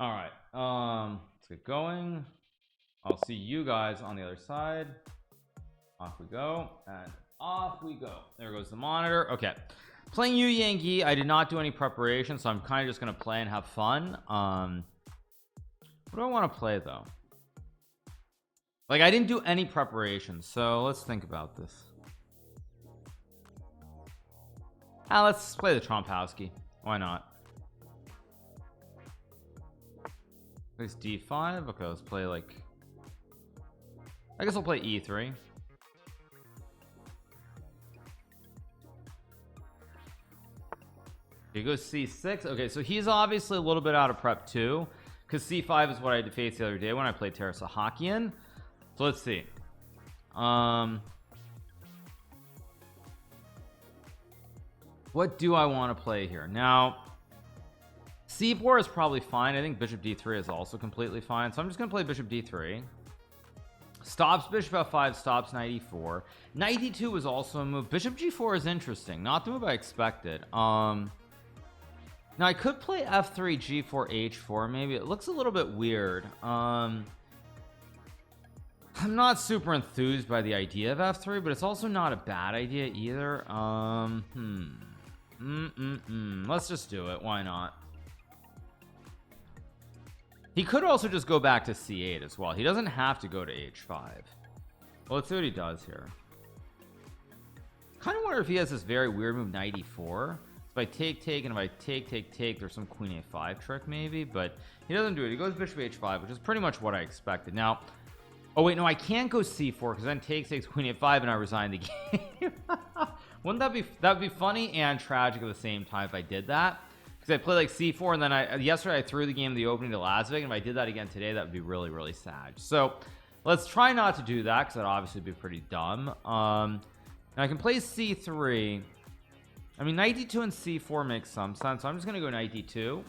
All right, let's get going. I'll see you guys on the other side. Off we go, and off we go. There goes the monitor. Okay, playing Yu Yang. I did not do any preparation, so I'm kind of just gonna play and have fun. What do I want to play though? Like, I didn't do any preparation, so let's think about this. Let's play the Trompowski. Why not? Plays d5. Okay, let's play, like, I guess I'll play e3. He goes c6. Okay, so he's obviously a little bit out of prep too, because c5 is what I had to face the other day when I played Tarasahakian. So let's see. What do I want to play here? Now, c4 is probably fine. I think bishop d3 is also completely fine, so I'm just gonna play bishop d3. Stops bishop f5, stops knight e4. Knight e2 is also a move. Bishop g4 is interesting, not the move I expected. Now I could play f3 g4 h4. Maybe it looks a little bit weird. I'm not super enthused by the idea of f3, but it's also not a bad idea either. Let's just do it. Why not? He could also just go back to c8 as well. He doesn't have to go to h5. Well, let's see what he does here. Kind of wonder if he has this very weird move, knight e4. If I take, and if I take, there's some queen a5 trick maybe, but he doesn't do it. He goes bishop h5, which is pretty much what I expected. Now, oh wait, no, I can't go c4 because then takes queen a5 and I resign the game. Wouldn't that be funny and tragic at the same time if I did that? I play like c4, and then yesterday I threw the game in the opening to Las Vegas, and if I did that again today, that would be really, really sad. So let's try not to do that, because that'd obviously be pretty dumb. Now I can play c3. I mean, knight d2 and c4 makes some sense, so I'm just gonna go knight d2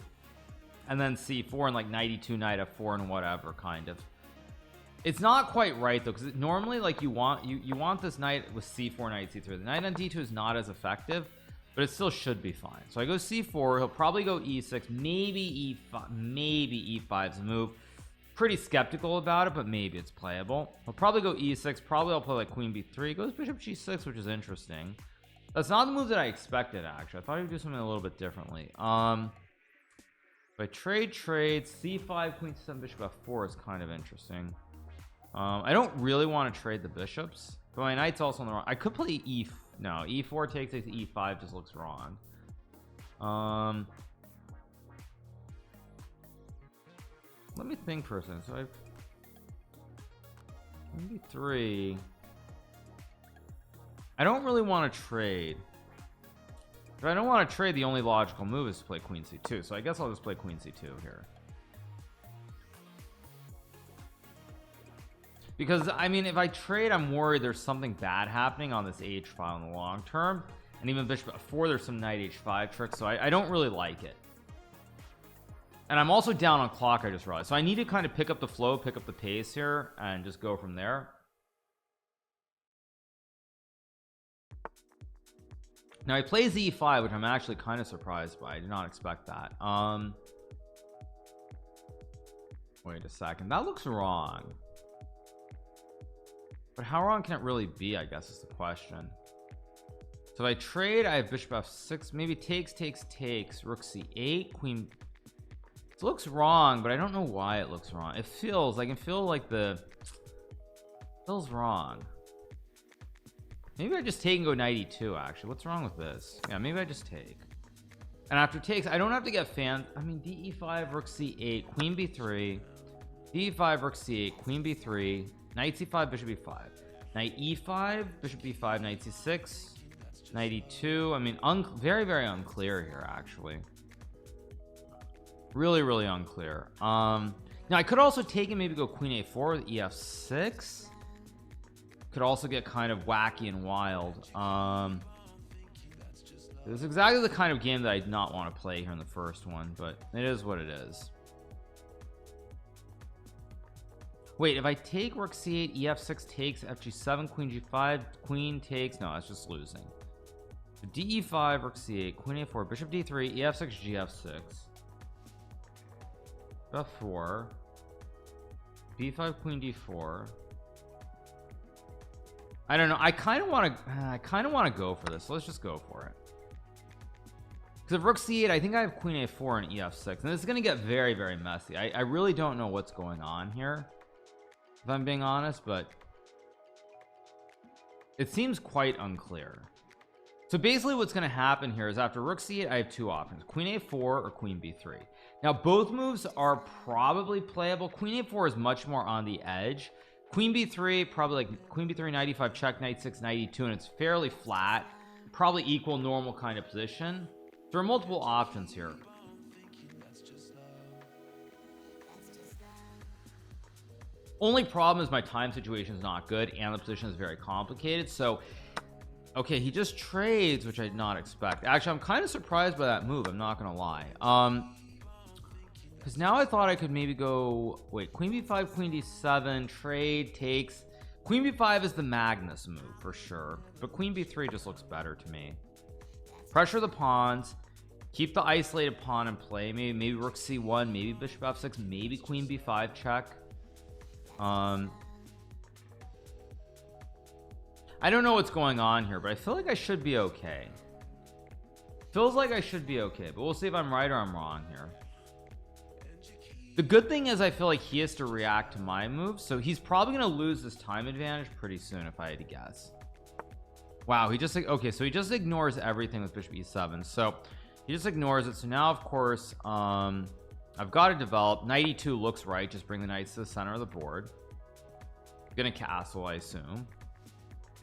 and then c4 and like knight e2, knight f4 and whatever. Kind of, it's not quite right though, because normally like you want this knight with c4, knight c3. The knight on d2 is not as effective, but it still should be fine. So I go c4. He'll probably go e6, maybe e5. Maybe e5's a move. Pretty skeptical about it, but maybe it's playable. He'll probably go e6. Probably I'll play like queen b3. He goes bishop g6, which is interesting. That's not the move that I expected, actually. I thought he would do something a little bit differently. If I trade c5, queen c7, bishop f4 is kind of interesting. I don't really want to trade the bishops, but my knight's also on the wrong. I could play no, e4 takes e5 just looks wrong. Let me think for a second. So maybe 3. I don't really want to trade. If I don't want to trade, the only logical move is to play queen c2. So I guess I'll just play queen c2 here. Because, I mean, if I trade, I'm worried there's something bad happening on this h file in the long term. And even bishop f4, there's some knight h5 tricks. So I don't really like it. And I'm also down on clock, I just realized. So I need to kind of pick up the flow, pick up the pace here, and just go from there. Now, he plays e5, which I'm actually kind of surprised by. I did not expect that. Wait a second. That looks wrong. But how wrong can it really be, I guess, is the question. So if I trade, I have bishop f6, maybe takes, rook c8, queen. It looks wrong, but I don't know why it looks wrong. It feels, I can feel like feels wrong. Maybe I just take and go knight e2, actually. What's wrong with this? Yeah, maybe I just take. And after takes, I don't have to get fans. I mean, de5, rook c8, queen b3, d5, rook c8, queen b3, knight c5, bishop e5, knight e5, bishop b5, knight c6, knight e2. I mean, very, very unclear here, actually. Really, really unclear. Now I could also take and maybe go queen a4 with ef6. Could also get kind of wacky and wild. This is exactly the kind of game that I did not want to play here in the first one, but it is what it is. Wait, if I take rook c8, ef6 takes, fg7, queen g5, queen takes. No, that's just losing. So de5, rook c8, queen a4, bishop d3, ef6, gf6. f4, b5 queen d4. I don't know. I kind of want to go for this. So let's just go for it. Because if rook c8, I think I have queen a4 and ef6, and this is going to get very, very messy. I really don't know what's going on here, if I'm being honest, but it seems quite unclear. So basically what's going to happen here is after rook c8, I have two options: queen a4 or queen b3. Now both moves are probably playable. Queen a4 is much more on the edge. Queen b3, probably like queen b3, knight e5, check, knight 6, knight e2, and it's fairly flat, probably equal normal kind of position. There are multiple options here. Only problem is my time situation is not good and the position is very complicated. So okay, he just trades, which I did not expect. Actually, I'm kind of surprised by that move, I'm not gonna lie. Because now I thought I could maybe go, wait, queen b5, queen d7, trade, takes. Queen b5 is the Magnus move for sure, but queen b3 just looks better to me. Pressure the pawns, keep the isolated pawn in play. Maybe rook c1, maybe bishop f6, maybe queen b5 check. I don't know what's going on here, but I feel like I should be okay. Feels like I should be okay, but we'll see if I'm right or I'm wrong here. The good thing is I feel like he has to react to my moves, so he's probably going to lose this time advantage pretty soon if I had to guess. Wow, he just, okay, so he just ignores everything with bishop e7, so he just ignores it. So now of course I've got to develop. Knight e2 looks right, just bring the knights to the center of the board. I'm gonna castle, I assume.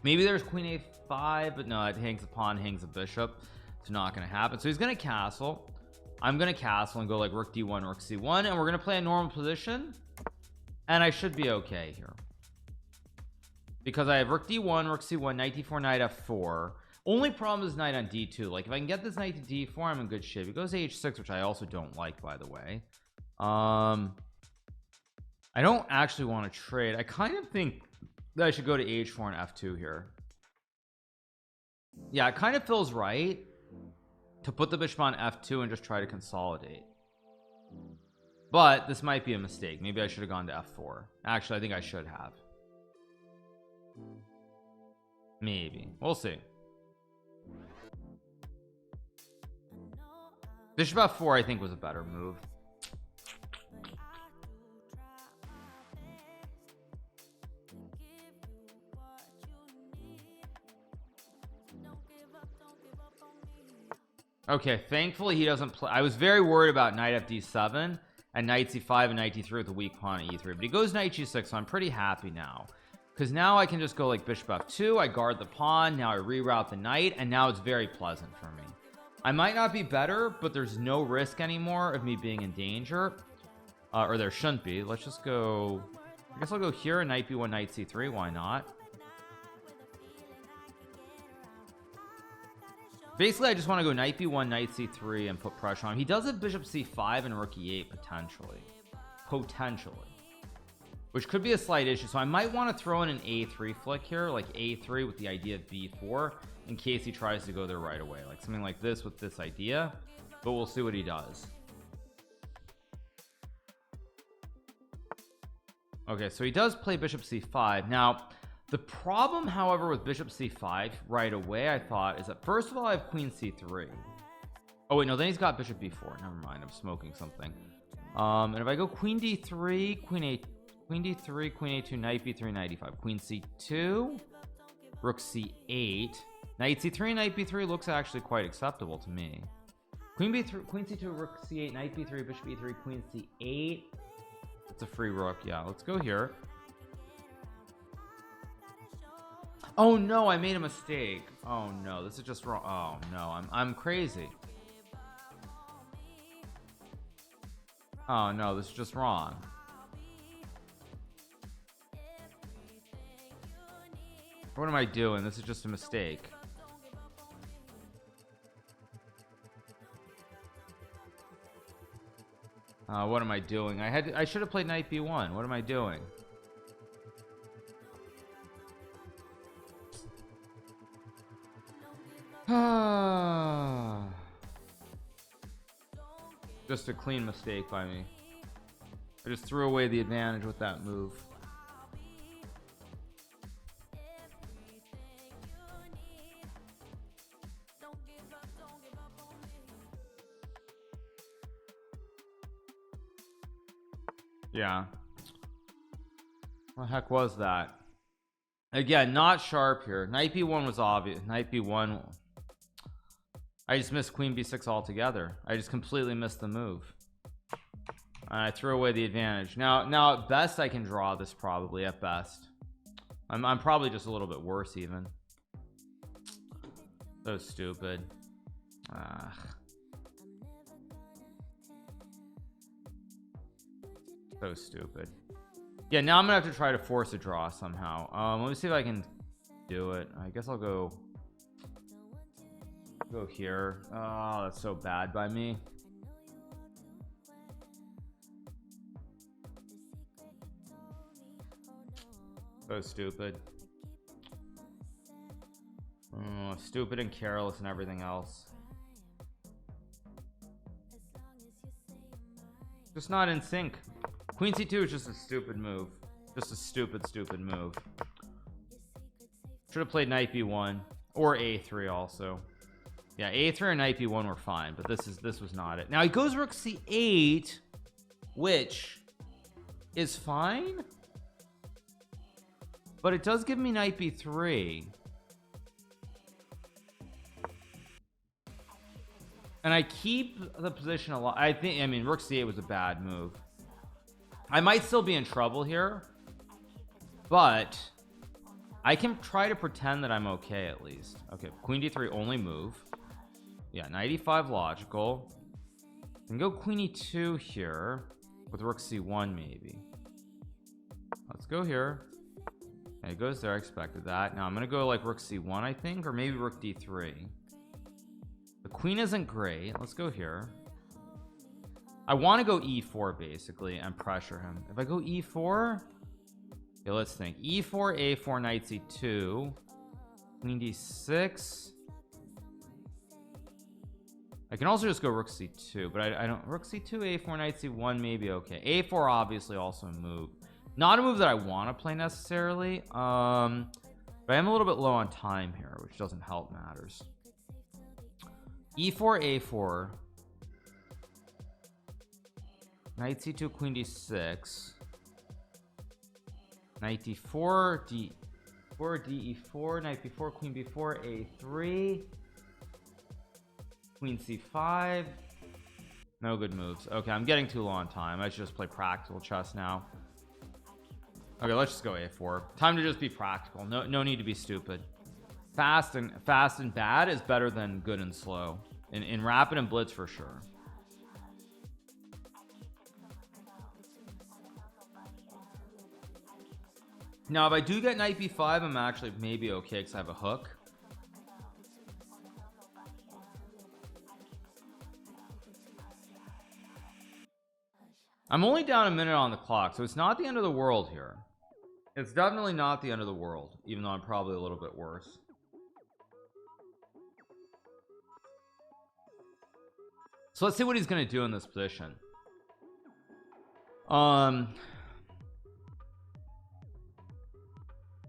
Maybe there's queen a5, but no, it hangs a pawn, hangs a bishop. It's not gonna happen. So he's gonna castle. I'm gonna castle and go like rook d1, rook c1, and we're gonna play a normal position, and I should be okay here because I have rook d1, rook c1, knight d4, knight f4. Only problem is knight on d2. Like if I can get this knight to d4, I'm in good shape. It goes to h6, which I also don't like, by the way. I don't actually want to trade. I kind of think that I should go to h4 and f2 here. Yeah, it kind of feels right to put the bishop on f2 and just try to consolidate, but this might be a mistake. Maybe I should have gone to f4. Actually, I think I should have. Maybe. We'll see. Bishop f4 I think was a better move. Okay, thankfully he doesn't play. I was very worried about knight fd7 and knight c5 and knight d3 with a weak pawn at e3, but he goes knight g6, so I'm pretty happy now, because now I can just go like bishop f2. I guard the pawn, now I reroute the knight, and now it's very pleasant for me. I might not be better, but there's no risk anymore of me being in danger, or there shouldn't be. Let's just go, I guess I'll go here, knight b1, knight c3, why not? Basically I just want to go knight b1, knight c3 and put pressure on him. He does have bishop c5 and rook e8 potentially, which could be a slight issue. So I might want to throw in an a3 flick here, like a3 with the idea of b4, in case he tries to go there right away, like something like this with this idea, but we'll see what he does. Okay, so he does play bishop c5. Now the problem, however, with bishop c5 right away, I thought, is that first of all I have queen c3. Oh wait, no, then he's got bishop b4. Never mind, I'm smoking something. And if I go queen d3, queen d3, queen a2, knight b3, knight e5, queen c2, rook c8, knight c3, knight b3 looks actually quite acceptable to me. Queen b3, queen c2, rook c8, knight b3, bishop e3, queen c8. It's a free rook. Yeah, let's go here. Oh no, I made a mistake. Oh no, this is just wrong. Oh no, I'm crazy. Oh no, this is just wrong. What am I doing? This is just a mistake. What am I doing? I should have played knight b1. What am I doing? Just a clean mistake by me. I just threw away the advantage with that move. Yeah. What the heck was that? Again, not sharp here. Knight b1 was obvious. Knight b1. I just missed queen b6 altogether. I just completely missed the move. And I threw away the advantage. Now at best I can draw this, probably at best. I'm probably just a little bit worse even. So stupid. So stupid. Yeah, now I'm gonna have to try to force a draw somehow. Let me see if I can do it. I guess I'll go here. Oh, that's so bad by me. So stupid. Oh, stupid and careless and everything else. Just not in sync. Queen c2 is just a stupid move. Just a stupid move. Should have played knight b1 or a3 also. Yeah, a3 or knight b1 were fine, but this was not it. Now he goes rook c8, which is fine, but it does give me knight b3. And I keep the position a lot. I mean, rook c8 was a bad move. I might still be in trouble here, but I can try to pretend that I'm okay at least. Okay, queen d3 only move. Yeah, knight e5 logical. And go queen e2 here with rook c1 maybe. Let's go here. And it goes there. I expected that. Now I'm gonna go like rook c1, I think, or maybe rook d3. The queen isn't great. Let's go here. I want to go e4 basically and pressure him. If I go e4, okay, let's think. E4, a4, knight c2, queen d6. I can also just go rook c2, but I don't. Rook c2, a4, knight c1, maybe okay. A4 obviously also a move. Not a move that I want to play necessarily. But I am a little bit low on time here, which doesn't help matters. E4, a4. Knight c2, queen d6. Knight d4, d4, de4, knight b4, queen b4, a3. Queen c5. No good moves. Okay, I'm getting too low on time. I should just play practical chess now. Okay, let's just go a4. Time to just be practical. No need to be stupid. Fast and bad is better than good and slow. In rapid and blitz for sure. Now if I do get knight b5, I'm actually maybe okay because I have a hook. I'm only down a minute on the clock, so it's not the end of the world here. It's definitely not the end of the world, even though I'm probably a little bit worse. So let's see what he's going to do in this position.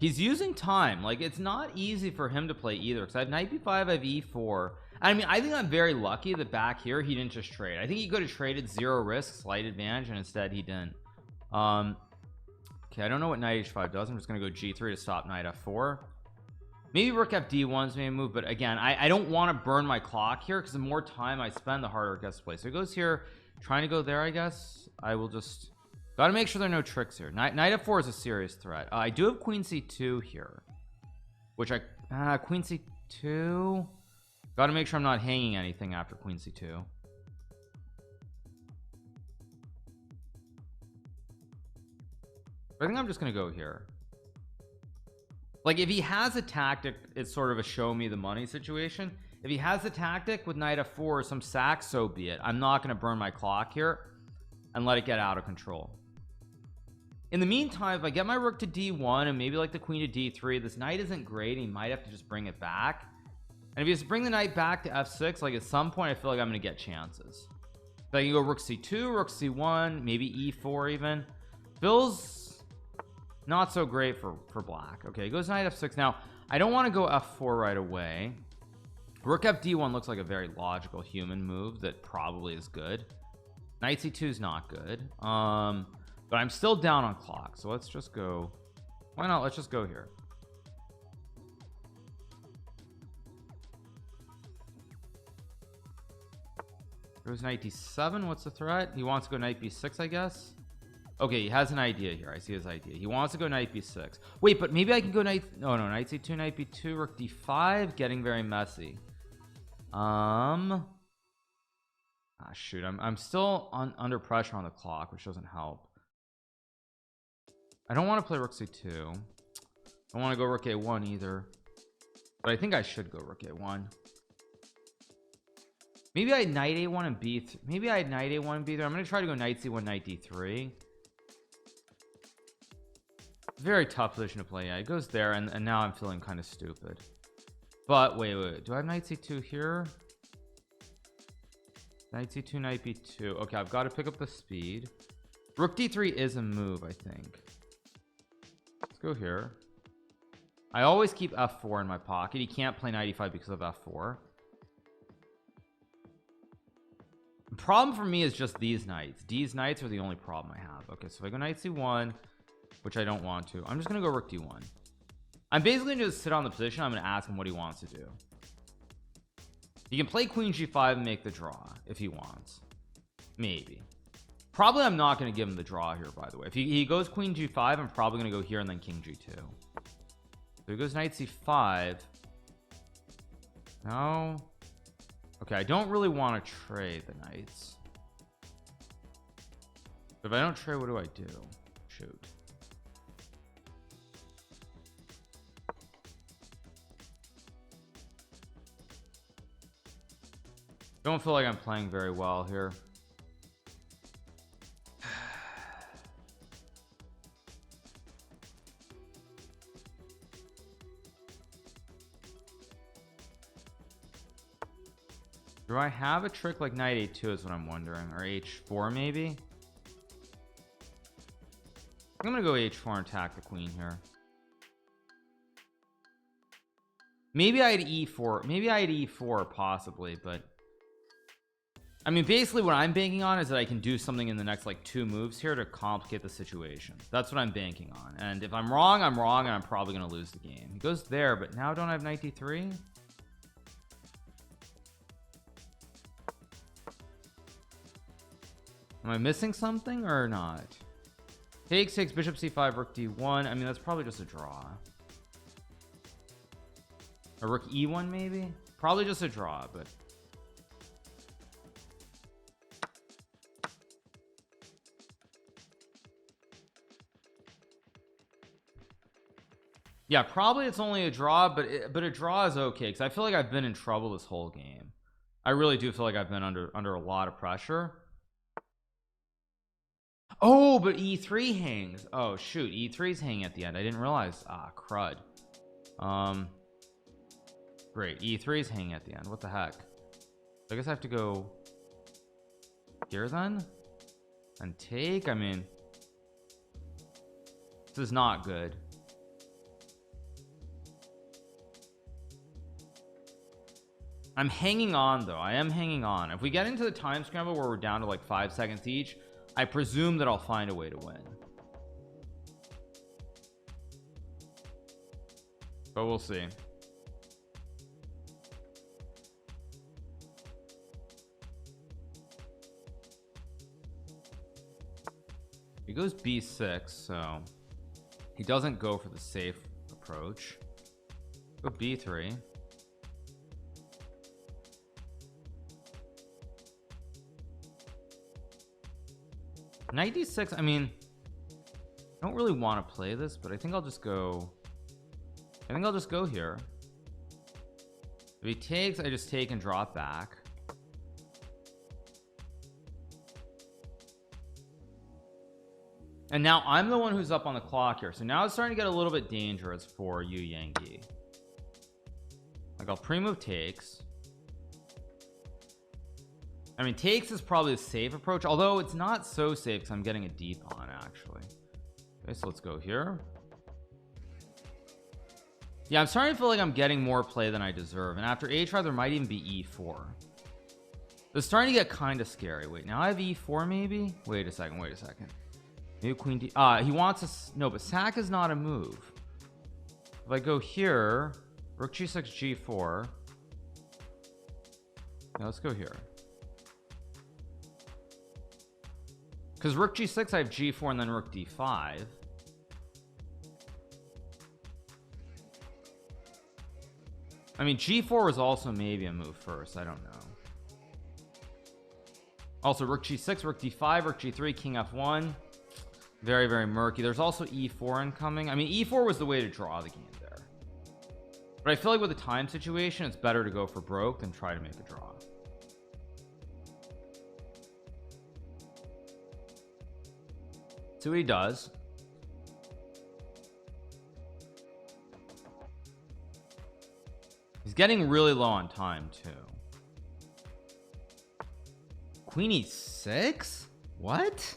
He's using time. Like, it's not easy for him to play either, because I have knight b5, I have e4. I mean, I think I'm very lucky that back here he didn't just trade. I think he could have traded 0 risk, slight advantage, and instead he didn't. Okay, I don't know what knight h5 does. I'm just gonna go g3 to stop knight f4. Maybe rook fd1's maybe move, but again, I don't want to burn my clock here, because the more time I spend, the harder it gets to play. So he goes here, trying to go there. I guess I will just gotta make sure there are no tricks here. Knight f4 is a serious threat. I do have queen c2 here, which queen c2. Gotta make sure I'm not hanging anything after queen c2. I think I'm just gonna go here. Like, if he has a tactic, it's sort of a show me the money situation. If he has a tactic with knight f4 or some sack, so be it. I'm not gonna burn my clock here and let it get out of control. In the meantime, if I get my rook to d1 and maybe like the queen to d3, this knight isn't great. He might have to just bring it back. And if you just bring the knight back to f6, like at some point I feel like I'm gonna get chances. So I can go rook c2, rook c1, maybe e4 even. Feels not so great for black. Okay, it goes knight f6. Now I don't want to go f4 right away. Rook fd1 looks like a very logical human move that probably is good. Knight c2 is not good. But I'm still down on clock, so let's just go. Why not? Let's just go here. Goes knight d7. What's the threat? He wants to go knight b6, I guess. Okay, he has an idea here. I see his idea. He wants to go knight b6. Wait, but maybe I can go knight. No, knight c2, knight b2, rook d5. Getting very messy. Shoot, I'm still under pressure on the clock, which doesn't help. I don't want to play rook c2. I don't want to go rook a1 either, but I think I should go rook a1. Maybe I knight a1 and b3. Maybe I knight a1 and b3. I'm going to try to go knight c1, knight d3. Very tough position to play. Yeah, it goes there, and now I'm feeling kind of stupid. But wait, do I have knight c2 here? Knight c2, knight b2. Okay, I've got to pick up the speed. Rook d3 is a move, I think. Let's go here. I always keep f4 in my pocket. He can't play knight e5 because of f4. The problem for me is just these knights. These knights are the only problem I have. Okay, so if I go knight c1, which I don't want to, I'm just gonna go rook d1. I'm basically gonna just sit on the position. I'm gonna ask him what he wants to do. He can play queen g5 and make the draw if he wants. Maybe. Probably I'm not going to give him the draw here, by the way. If he goes queen g5, I'm probably going to go here and then king g2. So he goes knight c5. No. Okay, I don't really want to trade the knights. But if I don't trade, what do I do? Shoot. Don't feel like I'm playing very well here. Do I have a trick like knight a2 is what I'm wondering, or h4 maybe? I'm gonna go h4 and attack the queen here. Maybe I had e4. Maybe I had e4 possibly, but I mean, basically what I'm banking on is that I can do something in the next like 2 moves here to complicate the situation. That's what I'm banking on. And if I'm wrong, I'm wrong, and I'm probably going to lose the game. He goes there, but now don't I have knight d3? Am I missing something or not? Takes, bishop c5, rook d1. I mean, that's probably just a draw. A rook e1 maybe? Probably just a draw, but yeah, probably it's only a draw, but a draw is okay because I feel like I've been in trouble this whole game. I really do feel like I've been under a lot of pressure. Oh, but e3 hangs. Oh shoot, e3's hanging at the end. I didn't realize. Ah, crud. Great, e3's hanging at the end. What the heck? I guess I have to go here then and take. I mean, this is not good. I'm hanging on though. I am hanging on. If we get into the time scramble where we're down to like 5 seconds each, I presume that I'll find a way to win, but we'll see. He goes b6, so he doesn't go for the safe approach. Go b3. Knight d6. I mean, I don't really want to play this, but I think I'll just go. I think I'll just go here. If he takes, I just take and drop back. And now I'm the one who's up on the clock here, so now it's starting to get a little bit dangerous for Yu Yang. Like I'll pre-move takes. I mean, takes is probably the safe approach, although it's not so safe because I'm getting a D pawn actually. Okay, so let's go here. Yeah, I'm starting to feel like I'm getting more play than I deserve, and after h5 there might even be e4. It's starting to get kind of scary. Wait, now I have e4 maybe. Wait a second, maybe queen d. He wants us. No, but sack is not a move. If I go here, rook g6 g4. Now let's go here, because rook g6 I have g4 and then rook d5. I mean, g4 was also maybe a move first. I don't know. Also, rook g6, rook d5, rook g3, king f1. Very, very murky. There's also e4 incoming. I mean, e4 was the way to draw the game there. But I feel like with the time situation, it's better to go for broke than try to make a draw. See what he does. He's getting really low on time too. Queen e6? What?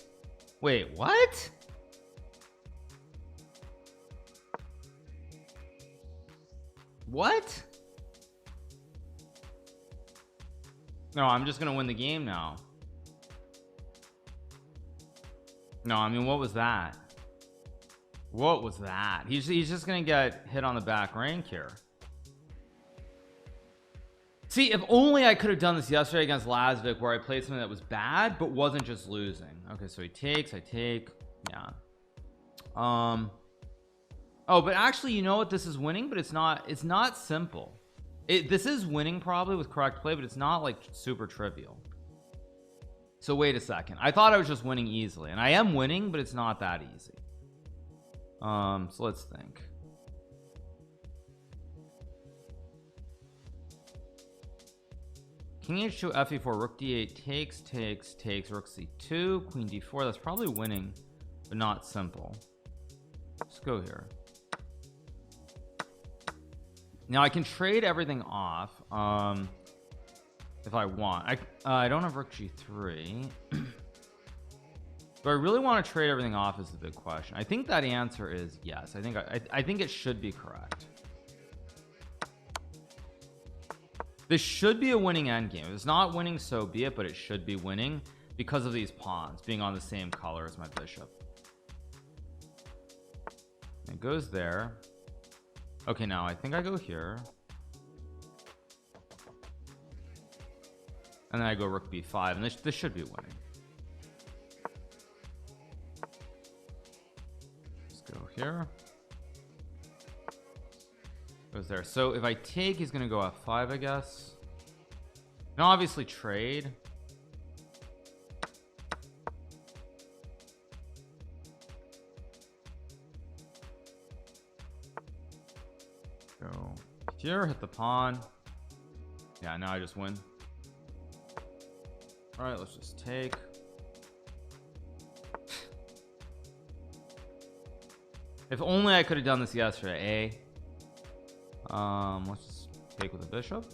Wait, what? What? No, I'm just gonna win the game now. No, I mean, what was that? What was that? He's just gonna get hit on the back rank here. See, if only I could have done this yesterday against Lazvik, where I played something that was bad but wasn't just losing. Okay, so he takes, I take. Yeah. Oh, but actually, you know what, this is winning, but it's not simple. This is winning probably with correct play, but it's not like super trivial. So wait a second, I thought I was just winning easily, and I am winning, but it's not that easy. So let's think. King h2, fe4, rook d8, takes, rook c2, queen d4. That's probably winning, but not simple. Let's go here. Now I can trade everything off if I want. I don't have rook g3. Do I really want to trade everything off is the big question. I think that answer is yes. I think it should be correct. This should be a winning endgame. If it's not winning, so be it, but it should be winning because of these pawns being on the same color as my bishop. It goes there. Okay, now I think I go here, and then I go rook b5, and this should be winning. Let's go here. Goes there. So if I take, he's gonna go f5, I guess. And obviously trade. Go here, hit the pawn. Yeah, now I just win. All right, let's just take. If only I could have done this yesterday, eh? Let's just take with the bishop.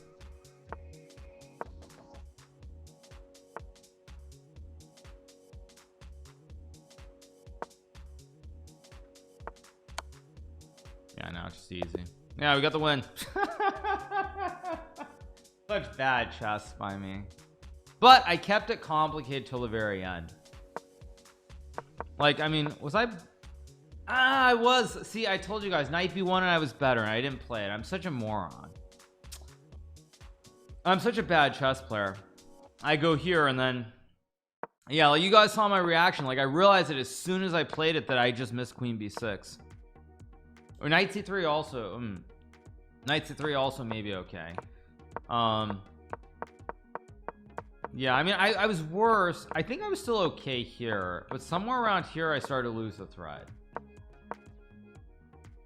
Yeah, now it's just easy. Yeah, we got the win. Such bad chess by me, but I kept it complicated till the very end. Like, I mean, was I was. See, I told you guys, knight b1 and I was better and I didn't play it. I'm such a moron. I'm such a bad chess player. I go here and then, yeah, like you guys saw my reaction. Like I realized it as soon as I played it that I just missed queen b6. Or knight c3 also. Knight c3 also maybe okay. Yeah, I mean, I was worse. I think I was still okay here, but somewhere around here I started to lose the thread.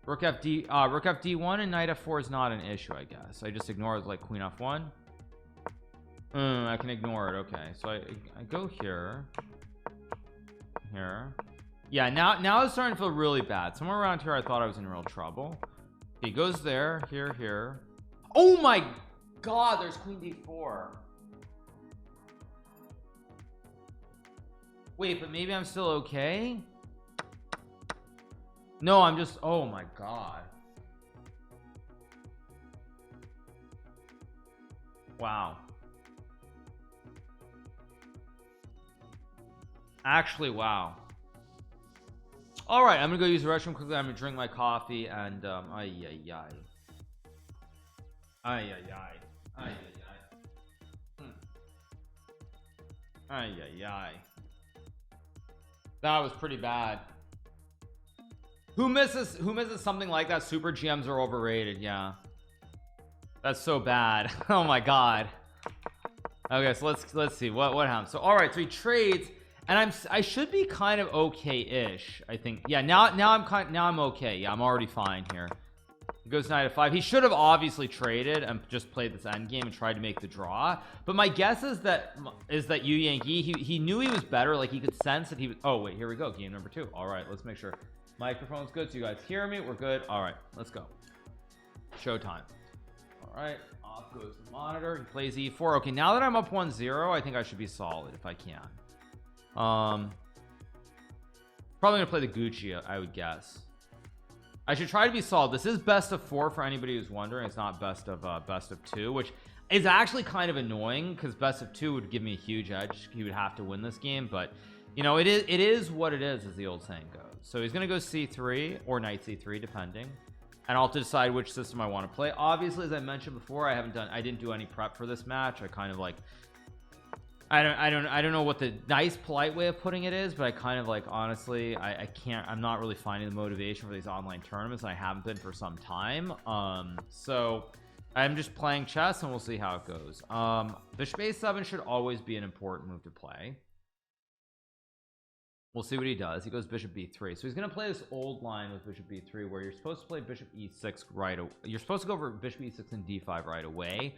Rook fd1 and knight f4 is not an issue, I guess. I just ignore it like queen f1. I can ignore it. Okay, so I go here. Yeah, now it's starting to feel really bad. Somewhere around here I thought I was in real trouble. He goes there, here. Oh my god, there's queen d4. Wait, but maybe I'm still okay. No, I'm just, oh my god. Wow. Actually, wow. All right, I'm gonna go use the restroom quickly. I'm gonna drink my coffee and ay ay ay ay ay ay ay ay ay ay. That was pretty bad. Who misses something like that? Super GMs are overrated. Yeah, that's so bad. Oh my god. Okay, so let's see what happened. So all right, so he trades, and I should be kind of okay-ish, I think. Yeah, now I'm okay. Yeah, I'm already fine here. He goes knight f5. He should have obviously traded and just played this end game and tried to make the draw. But my guess is that Yu Yankee, he knew he was better. Like he could sense that he was. Oh wait, here we go. Game number 2. All right, let's make sure microphone's good so you guys hear me. We're good. All right, let's go. Showtime. All right, off goes the monitor. He plays e4. Okay, now that I'm up 1-0, I think I should be solid if I can. Probably gonna play the Gucci, I would guess. I should try to be solid. This is best of 4 for anybody who's wondering. It's not best of 2, which is actually kind of annoying because best of 2 would give me a huge edge. He would have to win this game, but you know, it is what it is, as the old saying goes. So he's gonna go c3 or knight c3 depending, and I'll have to decide which system I want to play. Obviously, as I mentioned before, I didn't do any prep for this match. I kind of like I don't know what the nice polite way of putting it is, but I kind of like, honestly, I'm not really finding the motivation for these online tournaments, and I haven't been for some time. So I'm just playing chess and we'll see how it goes. Bishop a7 should always be an important move to play. We'll see what he does. He goes bishop b3. So he's going to play this old line with bishop b3 where you're supposed to play bishop e6 right away. You're supposed to go for bishop e6 and d5 right away,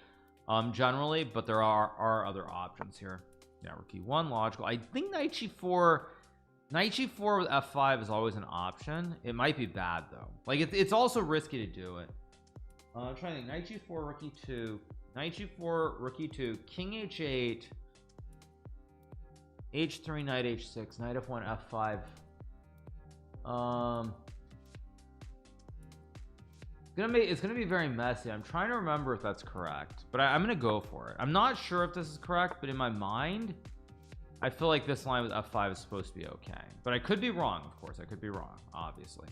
generally, but there are other options here. Yeah, rook e1, logical. I think knight g4 with f5 is always an option. It might be bad though. Like it's also risky to do it. I'm trying to think. Knight g4, rook e2, knight g4, rook e2, king h8, h3, knight h6, knight f1, f5. It's gonna be very messy. I'm trying to remember if that's correct, but I'm gonna go for it. I'm not sure if this is correct, but in my mind I feel like this line with f5 is supposed to be okay, but I could be wrong. Of course I could be wrong, obviously.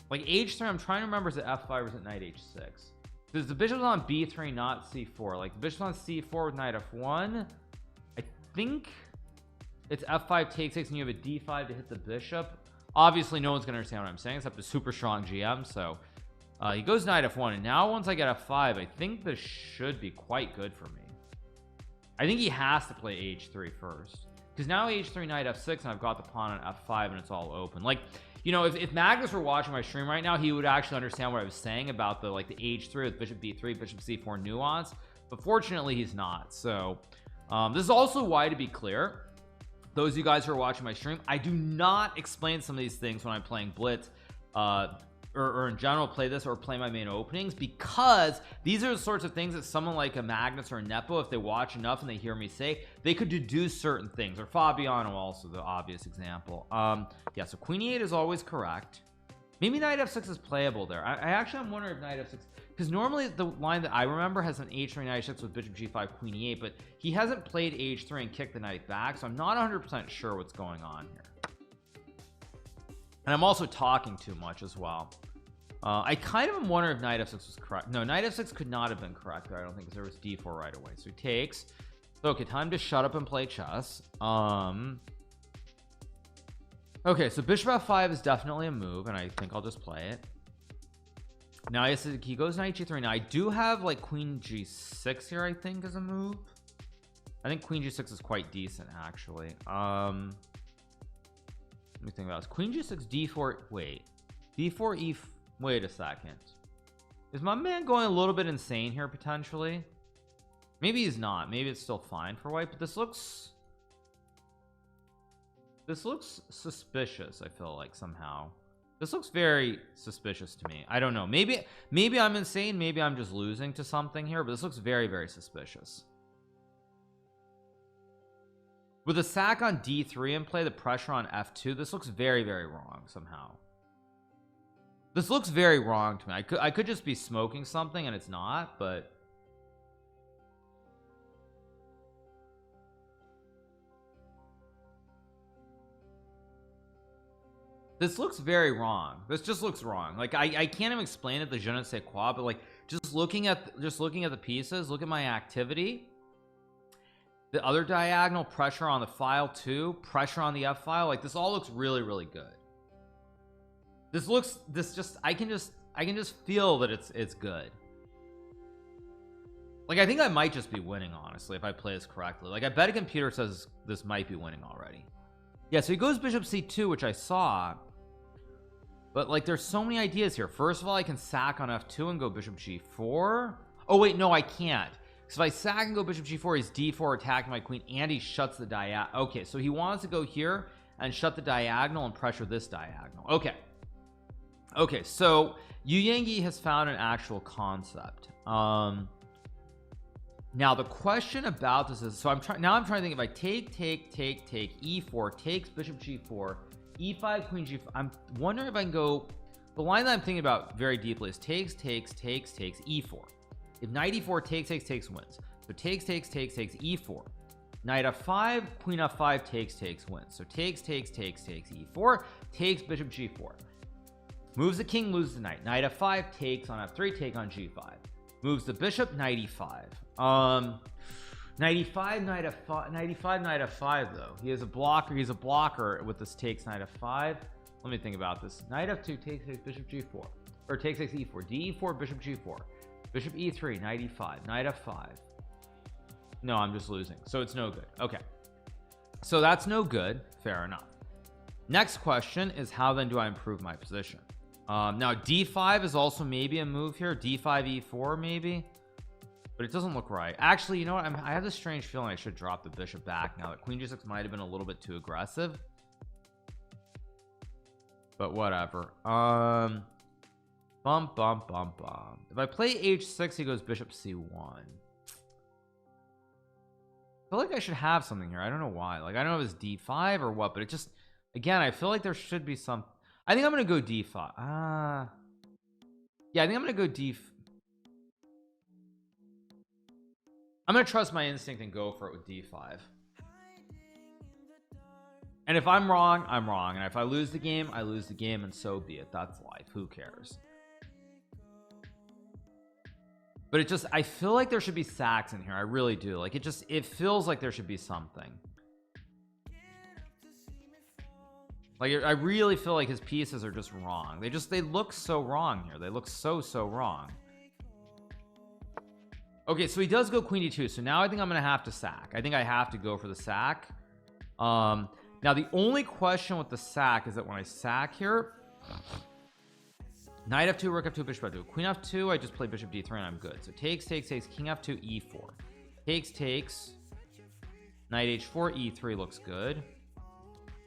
Like h3, I'm trying to remember, is it f5 or is it knight h6? Because the bishop's on b3, not c4. Like the bishop's on c4 with knight f1. I think it's f5 takes 6 and you have a d5 to hit the bishop. Obviously no one's gonna understand what I'm saying except a super strong GM. So he goes knight f1, and now once I get f5, I think this should be quite good for me. I think he has to play h3 first, because now h3, knight f6, and I've got the pawn on f5 and it's all open. Like, you know, if Magnus were watching my stream right now, he would actually understand what I was saying about the h3 with bishop b3, bishop c4 nuance, but fortunately he's not. So this is also why, to be clear, those of you guys who are watching my stream, I do not explain some of these things when I'm playing Blitz, or in general play this or play my main openings, because these are the sorts of things that someone like a Magnus or a Nepo, if they watch enough and they hear me say, they could deduce certain things. Or Fabiano, also the obvious example. Yeah, so queen e8 is always correct. Maybe knight f6 is playable there. I'm wondering if knight f6, because normally the line that I remember has an h3, knight h6 with bishop g5, queen e8, but he hasn't played h3 and kicked the knight back, so I'm not 100% sure what's going on here. And I'm also talking too much as well. I kind of am wondering if knight f6 was correct. No, knight f6 could not have been correct there, I don't think, because there was d4 right away. So he takes. Okay, time to shut up and play chess. Okay, so bishop f5 is definitely a move, and I think I'll just play it. Now he goes knight g3. Now I do have like queen g6 here, I think, as a move. I think queen g6 is quite decent, actually. Let me think about this. Queen g6, d4. Wait, d4, e. Wait a second. Is my man going a little bit insane here potentially? Maybe he's not. Maybe it's still fine for white, but this looks suspicious. I feel like somehow this looks very suspicious to me. I don't know. Maybe I'm insane. Maybe I'm just losing to something here, but this looks very, very suspicious. With a sack on d3 in play, the pressure on f2, this looks very, very wrong somehow. This looks very wrong to me. I could just be smoking something and it's not, but this looks very wrong. This just looks wrong. Like I can't even explain it, the je ne sais quoi, but like just looking at the pieces, look at my activity. The other diagonal, pressure on the file too, pressure on the F file, like this all looks really, really good. I can just feel that it's good. Like I think I might just be winning, honestly, if I play this correctly. Like I bet a computer says this might be winning already. Yeah, so he goes bishop c2, which I saw, but like there's so many ideas here. First of all, I can sack on f2 and go bishop g4. Oh wait, no, I can't. So if I sack and go bishop g4, he's d4 attacking my queen, and he shuts the diagonal. Okay, so he wants to go here and shut the diagonal and pressure this diagonal. Okay, so Yu Yangi has found an actual concept. Now the question about this is, so I'm trying to think, if I take e4, takes bishop g4, e5, queen g5, I'm wondering if I can go, the line that I'm thinking about very deeply is takes e4. If knight e4, takes wins. So takes e4, knight f5, queen f5, takes wins. So takes e4, takes bishop g4, moves the king, loses the knight. Knight f5, takes on f3, take on g5, moves the bishop, knight e5. Knight e5, knight f5 though. He's a blocker with this takes knight f5. Let me think about this. Knight f2, takes bishop g4, or takes e4, d4, bishop g4, bishop e3, knight e5, knight f5. No, I'm just losing, so it's no good. Okay, so that's no good. Fair enough. Next question is, how then do I improve my position? Now d5 is also maybe a move here. d5 e4 maybe, but it doesn't look right. Actually, you know what, I have this strange feeling I should drop the bishop back now that queen g6 might have been a little bit too aggressive, but whatever. Bump. If I play h6, he goes bishop c1. I feel like I should have something here. I don't know why. Like I don't know if it's d5 or what, but it just, again, I feel like there should be some. I think I'm gonna go d5. Yeah, I think I'm gonna go I'm gonna trust my instinct and go for it with d5. And if I'm wrong, I'm wrong, and if I lose the game, I lose the game, and so be it. That's life. Who cares? But it just, I feel like there should be sacks in here. I really do. Like it feels like there should be something. Like I really feel like his pieces are just wrong. They look so wrong here. They look so wrong. Okay, so he does go queen d2. So now I think I'm gonna have to sack. I think I have to go for the sack. Now the only question with the sack is that when I sack here, knight f2, rook f2, bishop f2, queen f2, I just play bishop d3 and I'm good. So takes, king f2, e4, takes, knight h4, e3 looks good.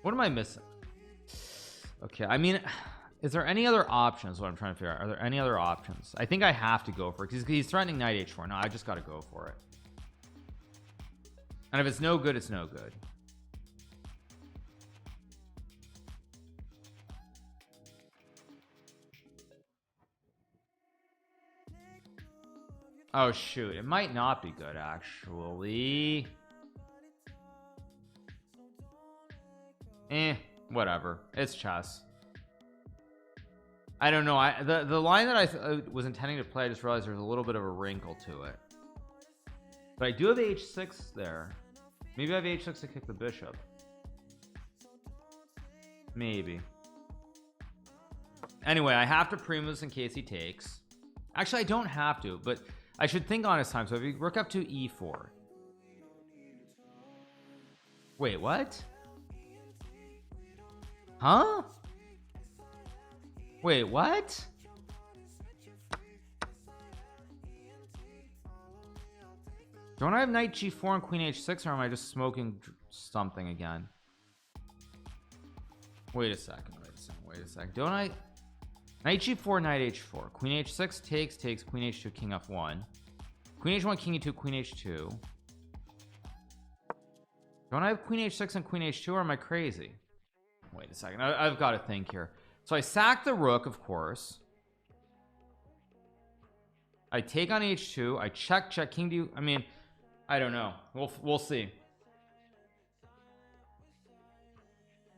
What am I missing? Okay, I mean, is there any other options? What I'm trying to figure out, are there any other options? I think I have to go for it because he's threatening knight h4. No, I just got to go for it. And if it's no good, it's no good. Oh shoot, it might not be good actually. Whatever, it's chess. I don't know. The line that I was intending to play, I just realized there's a little bit of a wrinkle to it, but I do have h6 there. Maybe I have h6 to kick the bishop. Maybe. Anyway, I have to pre-move this in case he takes. Actually, I don't have to, but I should think on his time. So if you rook up to e4. Wait, what? Huh? Wait, what? Don't I have knight g4 and queen h6, or am I just smoking something again? Wait a second. Don't I? Knight g4, knight h4, queen h6, takes, queen h2, king f1, queen h1, king e2, queen h2. Do Don't I have queen h6 and queen h2, or am I crazy? Wait a second, I've got to think here. So I sack the rook, of course. I take on h2. I check king do. I mean, I don't know. We'll see.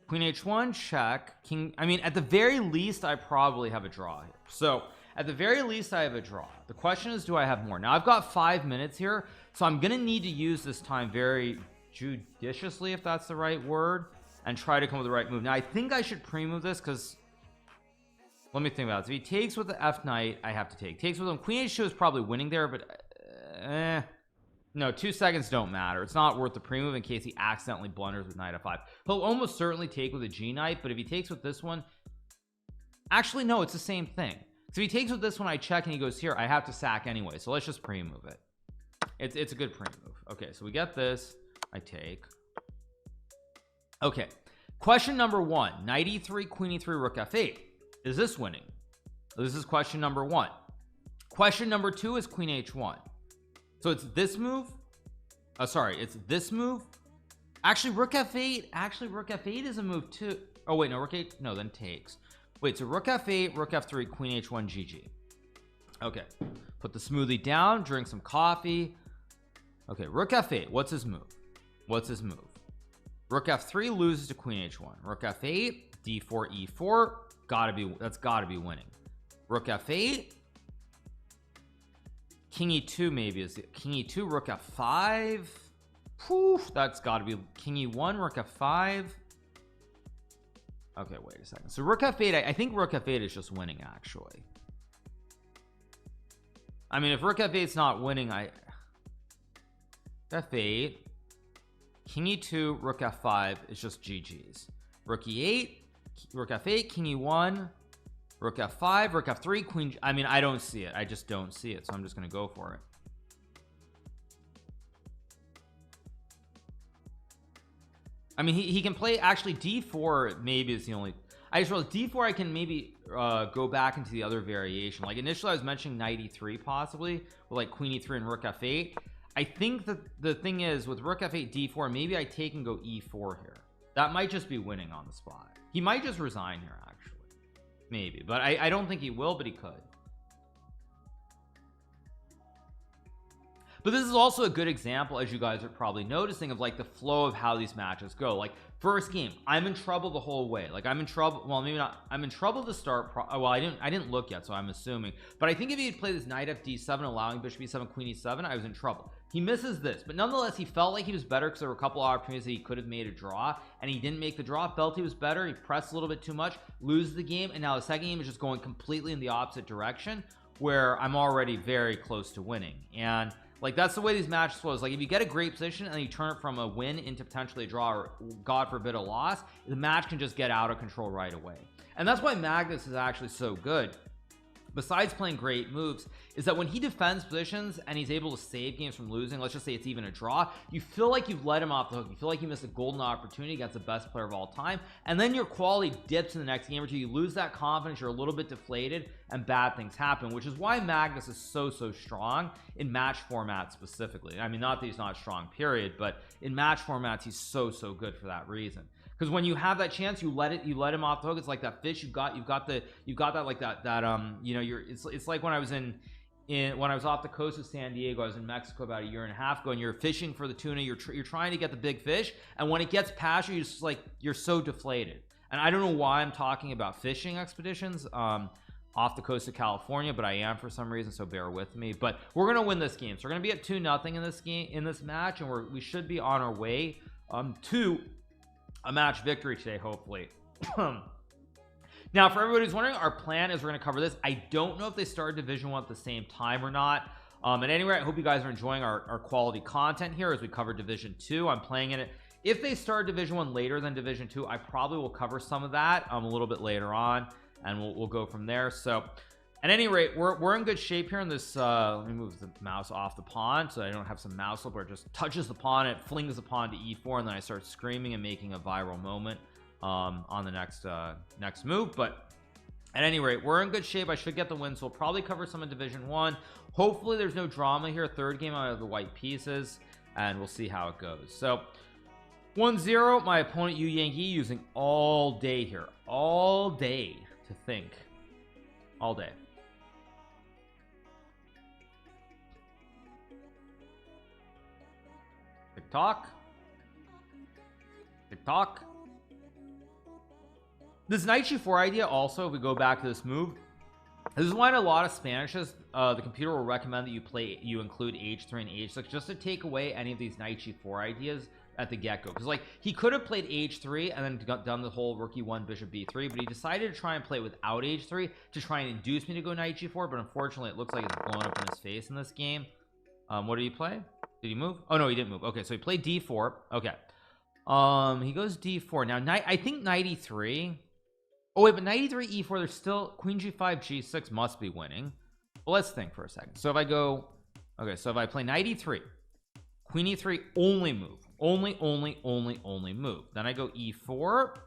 Queen h1, check king. I mean, at the very least, I probably have a draw here. So at the very least, I have a draw. The question is, do I have more? Now I've got 5 minutes here, so I'm gonna need to use this time very judiciously, if that's the right word, and try to come up with the right move. Now I think I should pre-move this, because let me think about it. So if he takes with the f knight, I have to take. Takes with him. Queen h2 is probably winning there, but no, 2 seconds don't matter. It's not worth the pre-move in case he accidentally blunders with knight f5. He'll almost certainly take with a g knight, but if he takes with this one, actually no, it's the same thing. So if he takes with this one, I check and he goes here, I have to sack anyway, so let's just pre-move it. It's a good pre-move. Okay, so we get this. I take. Okay, question number 1. Knight e3, queen e3, rook f8. Is this winning? This is question number 1. Question number 2 is queen h1. So it's this move. Sorry, it's this move. Actually, rook f8. Actually, rook f8 is a move too. Oh wait, no, rook 8. No, then takes. Wait, so rook f8, rook f3, queen h1, gg. Okay, put the smoothie down, drink some coffee. Okay, rook f8. What's his move? What's his move? Rook f3 loses to queen h1. Rook f8, d4, e4. That's gotta be winning. Rook f8. King e2 maybe is king e2, rook f5. Poof, that's got to be king e1, rook f5. Okay, wait a second. So rook f8, I think rook f8 is just winning, actually. I mean, if rook f8 is not winning, f8, king e2, rook f5 is just GG's. Rook e8, rook f8, king e1, rook f5, rook f3, queen. I mean, I don't see it. I just don't see it, so I'm just gonna go for it. I mean, he can play actually d4 maybe is the only. I just realized d4 I can maybe go back into the other variation. Like initially I was mentioning knight e3 possibly with like queen e3 and rook f8. I think that the thing is with rook f8 d4, maybe I take and go e4 here. That might just be winning on the spot. He might just resign here actually. Maybe, but I don't think he will, but he could. But this is also a good example, as you guys are probably noticing, of like the flow of how these matches go. Like first game, I'm in trouble the whole way. Like I'm in trouble. Well, maybe not. I'm in trouble to start. Well, I didn't look yet, so I'm assuming. But I think if he had played this knight fd7, allowing bishop e7, queen e7, I was in trouble. He misses this, but nonetheless, he felt like he was better because there were a couple of opportunities that he could have made a draw, and he didn't make the draw. Felt he was better. He pressed a little bit too much, loses the game, and now the second game is just going completely in the opposite direction, where I'm already very close to winning. And like that's the way these matches flow. Like if you get a great position and you turn it from a win into potentially a draw, or God forbid a loss, the match can just get out of control right away. And that's why Magnus is actually so good, besides playing great moves, is that when he defends positions and he's able to save games from losing, let's just say it's even a draw, you feel like you've let him off the hook. You feel like you missed a golden opportunity against the best player of all time, and then your quality dips in the next game or two. You lose that confidence, you're a little bit deflated, and bad things happen, which is why Magnus is so strong in match formats specifically. I mean, not that he's not strong period, but in match formats he's so good for that reason. Because when you have that chance, you let him off the hook. It's like that fish you've got that like that you know, it's like when I was when I was off the coast of San Diego. I was in Mexico about a year and a half ago, and you're fishing for the tuna. You're trying to get the big fish, and when it gets past you, you're so deflated. And I don't know why I'm talking about fishing expeditions off the coast of California, but I am for some reason, so bear with me. But we're gonna win this game, so we're gonna be at 2-0 in this game, in this match, and we should be on our way to a match victory today, hopefully. Now, for everybody who's wondering, our plan is we're going to cover this. I don't know if they started Division 1 at the same time or not. At any rate, I hope you guys are enjoying our quality content here as we cover Division 2. I'm playing in it. If they start Division 1 later than Division 2, I probably will cover some of that a little bit later on, and we'll go from there. So at any rate, we're in good shape here in this. Let me move the mouse off the pawn so I don't have some mouse slip where it just touches the pawn, it flings the pawn to e4, and then I start screaming and making a viral moment on the next move. But at any rate, we're in good shape. I should get the win, so we'll probably cover some in Division 1. Hopefully there's no drama here. Third game out of the white pieces, and we'll see how it goes. So 1-0. My opponent Yu Yang Yi using all day here, all day to think, all day. TikTok, TikTok. This knight g4 idea also, if we go back to this move, this is why in a lot of Spanishes the computer will recommend that you include h3 and h6 just to take away any of these knight g4 ideas at the get-go, because like he could have played h3 and then done the whole rook e1 bishop b3, but he decided to try and play without h3 to try and induce me to go knight g4. But unfortunately it looks like it's blown up in his face in this game. What did he play? Did he move? Oh no, he didn't move. Okay, so he played d4. Okay, he goes d4 now. I think knight e3. Oh wait, but knight e3 e4, there's still queen g5 g6 must be winning. Well, let's think for a second. So if I go, okay, so if I play knight e3, queen e3, only move, only move, then I go e4,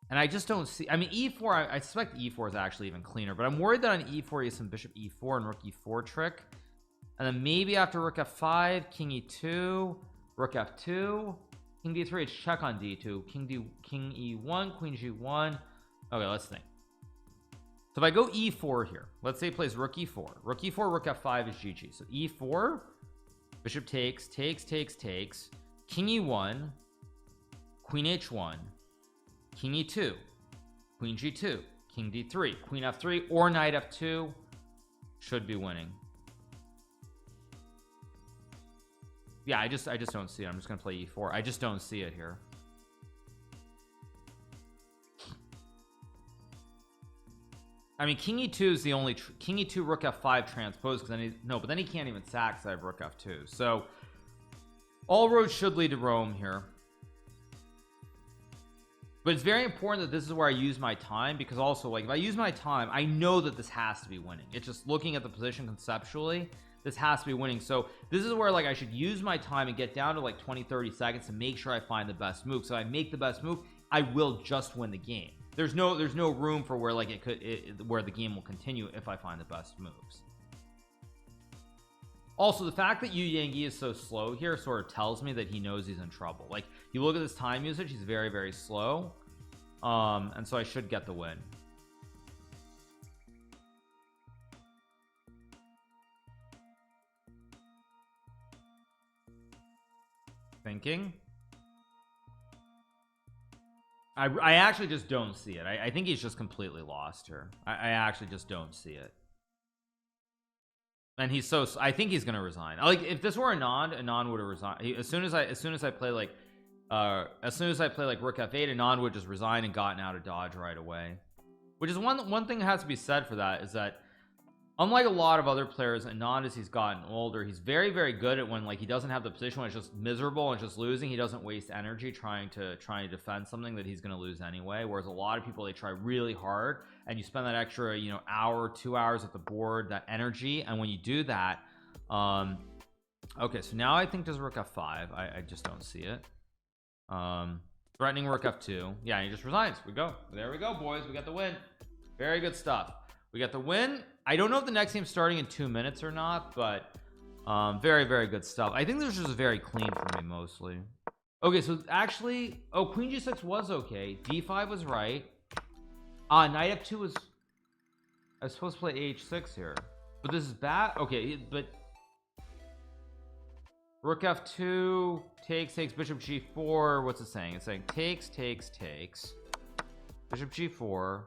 and I just don't see, I mean e4, I suspect e4 is actually even cleaner, but I'm worried that on e4 he has some bishop e4 and rook e4 trick, and then maybe after rook f5, king e2, rook f2, king d3, it's check on d2, king e1, queen g1. Okay, let's think. So if I go e4 here, let's say he plays rook e4, rook f5 is gg. So e4, bishop takes, king e1, queen h1, king e2, queen g2, king d3, queen f3, or knight f2 should be winning. Yeah, I just don't see it. I'm just gonna play e4. I just don't see it here. I mean, king e2 is the only king e2 rook f5 transpose, because then but then he can't even sack because I have rook f2. So all roads should lead to Rome here. But it's very important that this is where I use my time, because also like if I use my time, I know that this has to be winning. It's just looking at the position conceptually, this has to be winning. So this is where like I should use my time and get down to like 20-30 seconds to make sure I find the best move. So I make the best move, I will just win the game. There's no room for where like where the game will continue if I find the best moves. Also, the fact that Yu Yang Yi is so slow here sort of tells me that he knows he's in trouble. Like you look at this time usage, he's very slow, and so I should get the win. Thinking. I actually just don't see it. I think he's just completely lost here. I actually just don't see it. And he's so, I think he's gonna resign. Like if this were Anand would have resigned. As soon as I play like rook f8, Anand would just resign and gotten out of dodge right away. Which is one thing that has to be said for that, is that unlike a lot of other players, Anand, as he's gotten older, he's very good at when like he doesn't have the position, when it's just miserable and just losing, he doesn't waste energy trying to defend something that he's going to lose anyway. Whereas a lot of people, they try really hard, and you spend that extra hour, 2 hours at the board, that energy, and when you do that, okay, so now I think there's rook f5. I just don't see it. Threatening rook f2. Yeah, he just resigns. There we go, boys. We got the win. Very good stuff. We got the win. I don't know if the next game's starting in 2 minutes or not, but very good stuff. I think this was just very clean for me mostly. Okay, so actually, oh, queen g6 was okay, d5 was right, knight f2 was, I was supposed to play h6 here, but this is bad. Okay, but rook f2 takes bishop g4. What's it saying? It's saying takes bishop g4,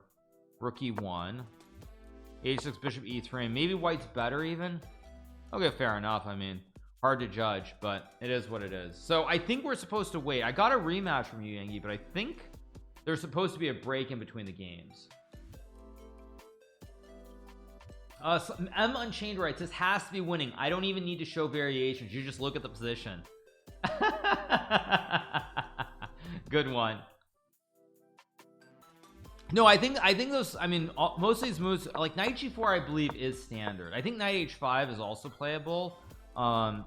rook e1, h6, bishop e3. Maybe white's better even. Okay, fair enough. I mean, hard to judge, but it is what it is. So I think we're supposed to wait. I got a rematch from Yu Yang Yi, but I think there's supposed to be a break in between the games. M Unchained writes, this has to be winning. I don't even need to show variations. You just look at the position. Good one. No, I think those, I mean, most of these moves, like knight g4, I believe is standard. I think knight h5 is also playable, but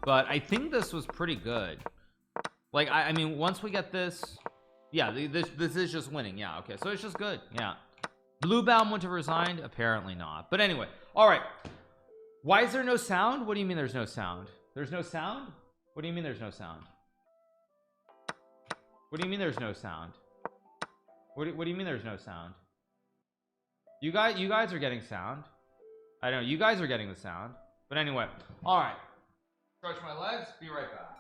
I think this was pretty good. Like I mean, once we get this, yeah, this is just winning. Yeah, okay, so it's just good. Yeah, Bluebaum wouldn't have resigned, apparently not. But anyway, all right, why is there no sound? What do you mean there's no sound? There's no sound? What do you mean there's no sound? What do you mean there's no sound? What do you mean there's no sound? You guys are getting sound. I know you guys are getting the sound. But anyway, all right. Stretch my legs. Be right back.